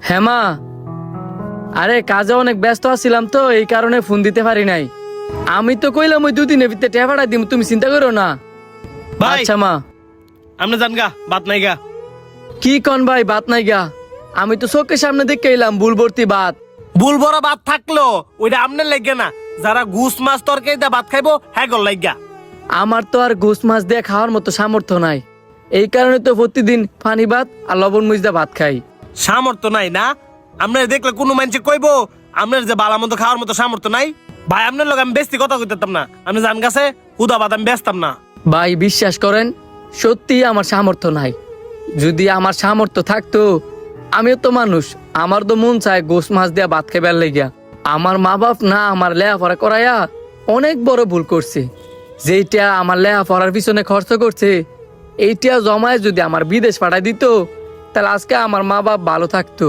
হ্যাঁ মা, আরে কাজে অনেক ব্যস্ত আছিলাম তো এই কারণে ফোন দিতে পারি নাই। আমি তো কইলাম ওই দুদিনের ভিতরে টাকা পাঠাই দিম, তুমি চিন্তা করো না। ভাই আচ্ছা মা। আপনি জান গা, বাত নাই গা। কি কন ভাই, বাত নাই গা? আমি তো চোখের সামনে দেখে এলাম ভুল ভর্তি বাত। ভুল বড় ভাত থাকলো ওইটা আপনার লাগবে না, যারা ঘুষ মাছ তরকারি দিয়ে ভাত খাইবো হ্যাঁ গল লাগা। আমার তো আর গোস মাছ দিয়ে খাওয়ার মতো সামর্থ্য নাই, এই কারণে তো প্রতিদিন পানি ভাত আর লবণ মরিচ দিয়ে ভাত খাই। সামর্থ্য নাই না? আপনার দেখলে কোনো মানুষে কইবো আপনার যে বালা মতো খাওয়ার মতো সামর্থ্য নাই? ভাই আপনার লোক আমি বেশি কথা কইতাম না, আপনি জান গাছে হুদা বাদ আমি বেচতাম না। ভাই বিশ্বাস করেন, সত্যি আমার সামর্থ্য নাই। যদি আমার সামর্থ্য থাকতো, আমিও তো মানুষ, আমার তো মন চায় গোস মাছ দিয়ে ভাত খাইবার লেগিয়া। আমার মা বাপ না আমার লেখাপড়া করাইয়া অনেক বড় ভুল করছে। যেইটা আমার লেখাপড়ার পিছনে খরচ করছে, এইটা জমায় যদি আমার বিদেশ পাঠাই দিত, তাহলে আজকে আমার মা বাপ ভালো থাকতো।